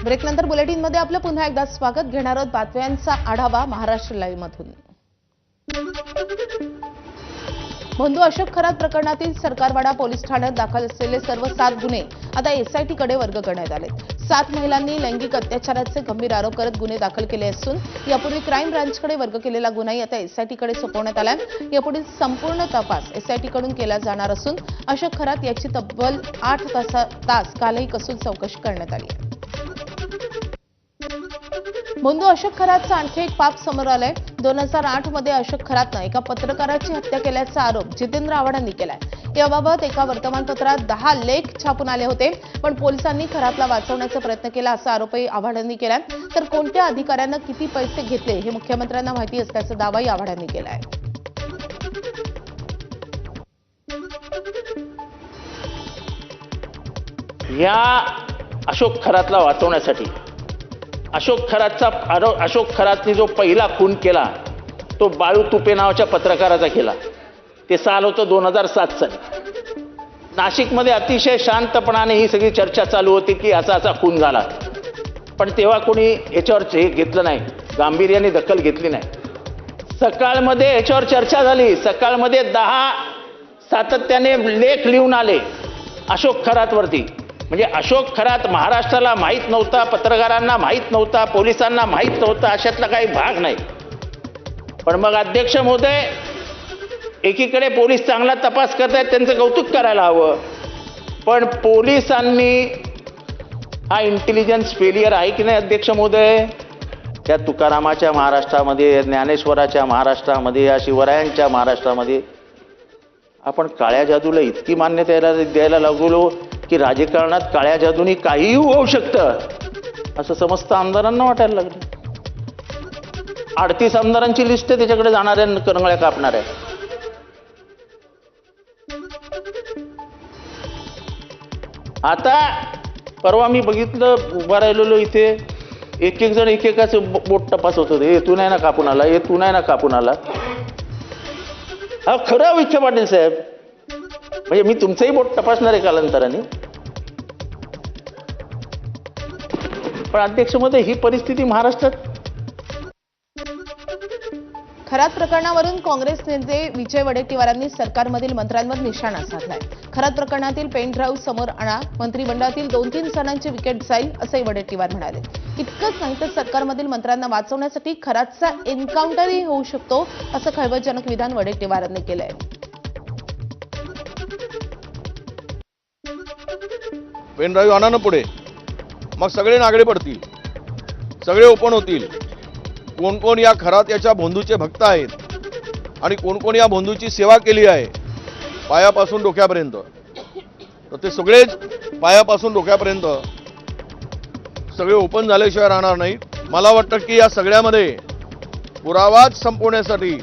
ब्रेकनंतर बुलेटिनमध्ये आपलं पुन्हा एकदा स्वागत. घेणार आहोत बातम्यांचा आढावा महाराष्ट्र लाईव्ह मधून. बंधू अशोक खरात प्रकरणातील सरकारवाडा पोलीस ठाण्यात दाखल असलेले सर्व 7 गुन्हे आता एसआयटी कडे वर्ग करण्यात आले. 7 महिलांनी लैंगिक अत्याचाराचे गंभीर आरोप करत गुन्हे दाखल केले असून यापूर्वी क्राईम ब्रांचकडे वर्ग केलेला गुन्हाही आता एसआयटी कडे सोपवण्यात आलाय. यापुढील संपूर्ण तपास एसआयटी कडून केला जाणार असून अशोक खरात याची तब्बल 8 तास कालही कसून चौकशी करण्यात आली. बंधू अशोक खरातचा आणखी एक पाप समोर आलंय. 2008 मध्ये अशोक खरातनं एका पत्रकाराची हत्या केल्याचा आरोप जितेंद्र आव्हाडांनी केलाय. याबाबत एका वर्तमानपत्रात 10 लेख छापून आले होते, पण पोलिसांनी खरातला वाचवण्याचा प्रयत्न केला असा आरोपही आव्हाडांनी केलाय. तर कोणत्या अधिकाऱ्यानं किती पैसे घेतले हे मुख्यमंत्र्यांना माहिती असल्याचा दावाही आव्हाडांनी केलाय. या अशोक खरातला वाचवण्यासाठी अशोक खरातने जो पहिला खून केला तो बाळू तुपे नावाच्या पत्रकाराचा केला. ते साल होतं 2007 साली. नाशिकमध्ये अतिशय शांतपणाने ही सगळी चर्चा चालू होती की असा खून झाला, पण तेव्हा कोणी याच्यावर हे घेतलं नाही, गांभीर्याने दखल घेतली नाही. सकाळमध्ये याच्यावर चर्चा झाली. सकाळमध्ये 10 सातत्याने लेख लिहून आले अशोक खरातवरती. म्हणजे अशोक खरात महाराष्ट्राला माहीत नव्हता, पत्रकारांना माहीत नव्हता, पोलिसांना माहीत नव्हता, अशातला काही भाग नाही. पण मग अध्यक्ष महोदय, एकीकडे पोलीस चांगला तपास करतायत, त्यांचं कौतुक करायला हवं, पण पोलिसांनी हा इंटेलिजन्स फेलियर आहे की नाही अध्यक्ष महोदय? त्या तुकारामाच्या महाराष्ट्रामध्ये, ज्ञानेश्वराच्या महाराष्ट्रामध्ये, या शिवरायांच्या महाराष्ट्रामध्ये आपण काळ्या जादूला इतकी मान्यता द्यायला लागलो की राजकारणात काळ्या जादूनी काहीही होऊ शकतं असं समस्त आमदारांना वाटायला लागलं. 38 आमदारांची लिस्ट त्याच्याकडे जाणाऱ्या करंगळ्या कापणाऱ्या. आता परवा मी बघितलं, उभा राहिलेलो इथे, एक जण एकेकाचं बोट तपासत होते. हे तू नाही ना कापून आला, हे तू नाही ना कापून आला. हा खरं विखे पाटील साहेब, म्हणजे मी तुमचंही बोट तपासणार आहे कालांतराने. पण अध्यक्षमध्ये ही परिस्थिती महाराष्ट्रात. खरात प्रकरणावरून काँग्रेस नेते विजय वडेट्टीवारांनी सरकारमधील मंत्र्यांवर निशाणा साधलाय. खरात प्रकरणातील पेन ड्राईव्ह समोर आणा, मंत्रिमंडळातील 2-3 जणांची विकेट जाईल असंही वडेट्टीवार म्हणाले. इतकंच नाही तर सरकारमधील मंत्र्यांना वाचवण्यासाठी खरातचा एन्काउंटरही होऊ शकतो असं खळबळजनक विधान वडेट्टीवारांनी केलंय. पेन ड्राईव्ह आणा ना पुढे, मग सगळे नागडे पडतील, सगळे ओपन होतील. कोण कोण या खरात याच्या बंधूचे भक्त आहेत आणि कोण कोण या बंधूची सेवा केली आहे पायापासून डोक्यापर्यंत, तर ते सगळेच पायापासून डोक्यापर्यंत सगळे ओपन झाल्याशिवाय राहणार नाहीत. मला वाटतं की या सगळ्यामध्ये पुरावाच संपवण्यासाठी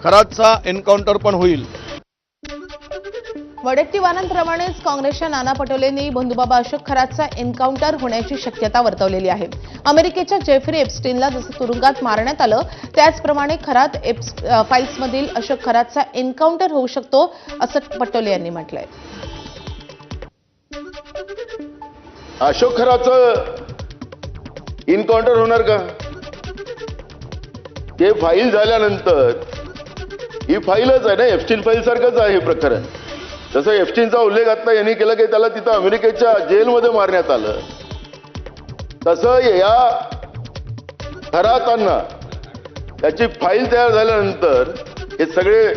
खरातचा एन्काउंटर पण होईल. वडेट्टीवारांप्रमाणेच काँग्रेसच्या नाना पटोलेंनी बंधुबाबा अशोक खरातचा एन्काउंटर होण्याची शक्यता वर्तवलेली आहे. अमेरिकेच्या जेफ्री एप्स्टीनला जसं तुरुंगात मारण्यात आलं त्याचप्रमाणे खरात फाईल्समधील अशोक खरातचा एन्काउंटर होऊ शकतो असं पटोले यांनी म्हटलंय. अशोक खराचं एन्काउंटर होणार का? हे फाईल झाल्यानंतर, ही फाईलच आहे ना, एप्स्टीन फाईल सारखंच आहे हे प्रकरण. जसं एप्स्टीनचा उल्लेख आता यांनी केला की त्याला तिथं अमेरिकेच्या जेलमध्ये मारण्यात आलं, तसं या खरातांना त्याची फाईल तयार झाल्यानंतर हे सगळे